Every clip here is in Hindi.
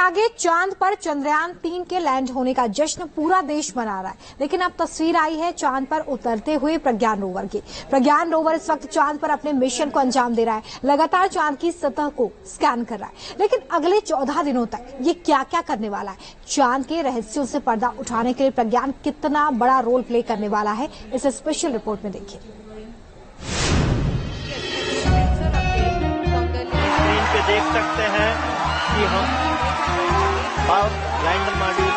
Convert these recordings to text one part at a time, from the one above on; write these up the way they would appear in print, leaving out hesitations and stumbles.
आगे चांद पर चंद्रयान 3 के लैंड होने का जश्न पूरा देश मना रहा है, लेकिन अब तस्वीर आई है चांद पर उतरते हुए प्रज्ञान रोवर की। प्रज्ञान रोवर इस वक्त चांद पर अपने मिशन को अंजाम दे रहा है, लगातार चांद की सतह को स्कैन कर रहा है। लेकिन अगले 14 दिनों तक ये क्या क्या करने वाला है, चांद के रहस्यों से पर्दा उठाने के लिए प्रज्ञान कितना बड़ा रोल प्ले करने वाला है, इसे स्पेशल रिपोर्ट में देखिए। देख सकते हैं कि हम लैंडर मॉड्यूल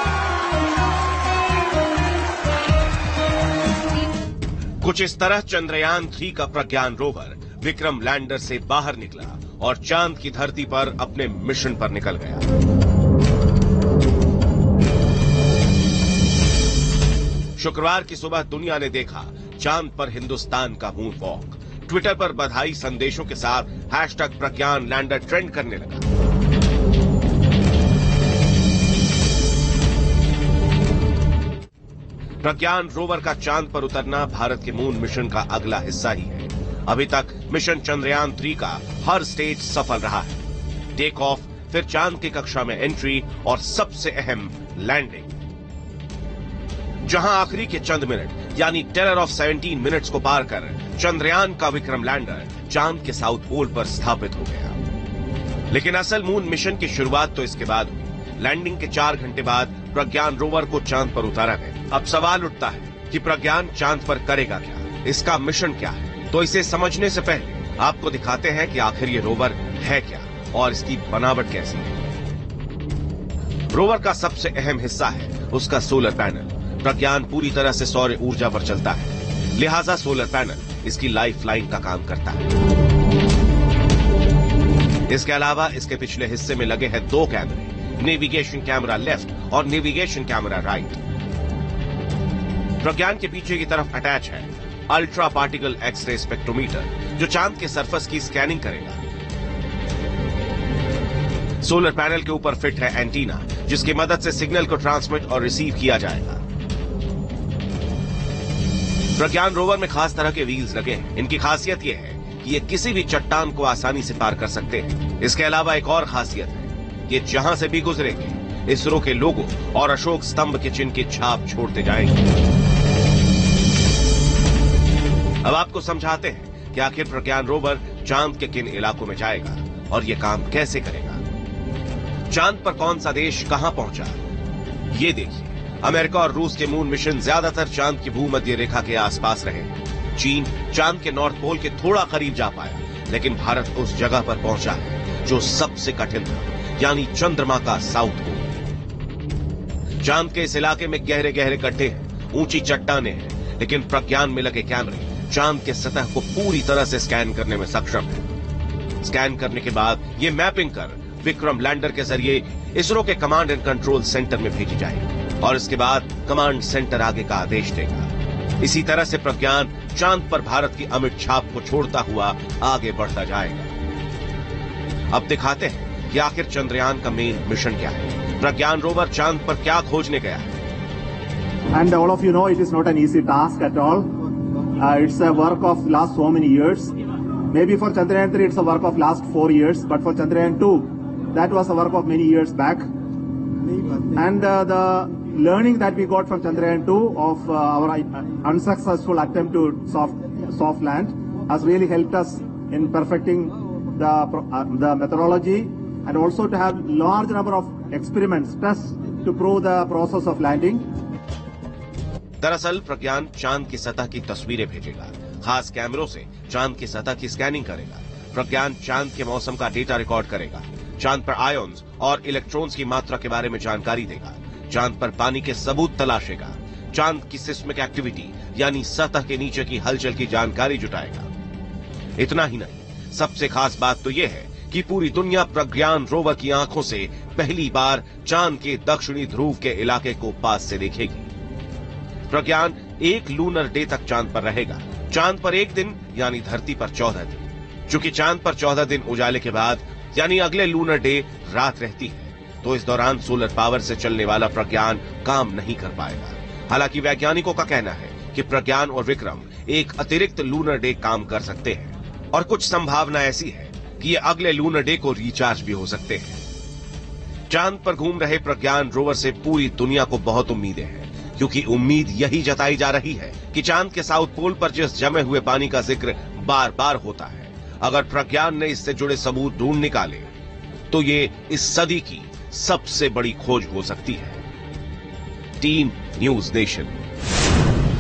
कुछ इस तरह चंद्रयान 3 का प्रज्ञान रोवर विक्रम लैंडर से बाहर निकला और चांद की धरती पर अपने मिशन पर निकल गया। शुक्रवार की सुबह दुनिया ने देखा चांद पर हिंदुस्तान का मून वॉक। ट्विटर पर बधाई संदेशों के साथ हैशटैग प्रज्ञान लैंडर ट्रेंड करने लगा। प्रज्ञान रोवर का चांद पर उतरना भारत के मून मिशन का अगला हिस्सा ही है। अभी तक मिशन चंद्रयान 3 का हर स्टेज सफल रहा है। टेक ऑफ, फिर चांद की कक्षा में एंट्री और सबसे अहम लैंडिंग, जहां आखिरी के चंद मिनट यानी टेरर ऑफ 17 मिनट्स को पार कर चंद्रयान का विक्रम लैंडर चांद के साउथ पोल पर स्थापित हो गया। लेकिन असल मून मिशन की शुरुआत तो इसके बाद हुई। लैंडिंग के 4 घंटे बाद प्रज्ञान रोवर को चांद पर उतारा गया। अब सवाल उठता है कि प्रज्ञान चांद पर करेगा क्या, इसका मिशन क्या है। तो इसे समझने से पहले आपको दिखाते हैं कि आखिर ये रोवर है क्या और इसकी बनावट कैसी है। रोवर का सबसे अहम हिस्सा है उसका सोलर पैनल। प्रज्ञान पूरी तरह से सौर ऊर्जा पर चलता है, लिहाजा सोलर पैनल इसकी लाइफ लाइन का काम करता है। इसके अलावा इसके पिछले हिस्से में लगे हैं 2 कैमरे, नेविगेशन कैमरा लेफ्ट और नेविगेशन कैमरा राइट। प्रज्ञान के पीछे की तरफ अटैच है अल्ट्रा पार्टिकल एक्सरे स्पेक्ट्रोमीटर, जो चांद के सरफेस की स्कैनिंग करेगा। सोलर पैनल के ऊपर फिट है एंटीना, जिसकी मदद से सिग्नल को ट्रांसमिट और रिसीव किया जाएगा। प्रज्ञान रोवर में खास तरह के व्हील्स लगे हैं। इनकी खासियत यह है कि ये किसी भी चट्टान को आसानी से पार कर सकते हैं। इसके अलावा एक और खासियत है, ये जहां से भी गुजरेंगे इसरो के लोगो और अशोक स्तंभ के चिन्ह की छाप छोड़ते जाएंगे। अब आपको समझाते हैं कि आखिर प्रज्ञान रोवर चांद के किन इलाकों में जाएगा और ये काम कैसे करेगा। चांद पर कौन सा देश कहां पहुंचा, ये देखिए। अमेरिका और रूस के मून मिशन ज्यादातर चांद की भूमध्य रेखा के आसपास रहे। चीन चांद के नॉर्थ पोल के थोड़ा करीब जा पाया, लेकिन भारत उस जगह पर पहुंचा है जो सबसे कठिन था, यानी चंद्रमा का साउथ पोल। चांद के इस इलाके में गहरे गहरे गड्ढे हैं, ऊंची चट्टानें हैं, लेकिन प्रज्ञान में लगे कैमरे चांद के सतह को पूरी तरह से स्कैन करने में सक्षम है। स्कैन करने के बाद ये मैपिंग कर विक्रम लैंडर के जरिए इसरो के कमांड एंड कंट्रोल सेंटर में भेजी जाएगी और इसके बाद कमांड सेंटर आगे का आदेश देगा। इसी तरह से प्रज्ञान चांद पर भारत की अमिट छाप को छोड़ता हुआ आगे बढ़ता जाएगा। अब दिखाते हैं कि आखिर चंद्रयान का मेन मिशन क्या है। प्रज्ञान रोवर चांद पर क्या खोजने गया है। And all of you know it is not an easy task at all. It's a work of last so many years. Maybe for Chandrayaan 3 it's a work of last 4 years, but for Chandrayaan 2 that was a work of many years back. And the learning that we got from Chandrayaan 2 of our unsuccessful attempt to soft land has really helped us in perfecting the methodology and also to have large number of experiments, tests to prove the process of landing. दरअसल प्रज्ञान चांद की सतह की तस्वीरें भेजेगा, खास कैमरों से चांद की सतह की स्कैनिंग करेगा। प्रज्ञान चांद के मौसम का डेटा रिकॉर्ड करेगा, चांद पर आयन्स और इलेक्ट्रॉन्स की मात्रा के बारे में जानकारी देगा, चांद पर पानी के सबूत तलाशेगा, चांद की सिस्मिक एक्टिविटी यानी सतह के नीचे की हलचल की जानकारी जुटाएगा। इतना ही नहीं, सबसे खास बात तो यह है कि पूरी दुनिया प्रज्ञान रोवर की आंखों से पहली बार चांद के दक्षिणी ध्रुव के इलाके को पास से देखेगी। प्रज्ञान 1 लूनर डे तक चांद पर रहेगा। चांद पर 1 दिन यानी धरती पर 14 दिन। चूंकि चांद पर 14 दिन उजाले के बाद यानी अगले लूनर डे रात रहती है, तो इस दौरान सोलर पावर से चलने वाला प्रज्ञान काम नहीं कर पाएगा। हालांकि वैज्ञानिकों का कहना है कि प्रज्ञान और विक्रम एक अतिरिक्त लूनर डे काम कर सकते हैं और कुछ संभावना ऐसी है कि ये अगले लूनर डे को रिचार्ज भी हो सकते हैं। चांद पर घूम रहे प्रज्ञान रोवर से पूरी दुनिया को बहुत उम्मीदें हैं, क्योंकि उम्मीद यही जताई जा रही है कि चांद के साउथ पोल पर जिस जमे हुए पानी का जिक्र बार बार होता है, अगर प्रज्ञान ने इससे जुड़े सबूत ढूंढ निकाले तो ये इस सदी की सबसे बड़ी खोज हो सकती है। Team news nation.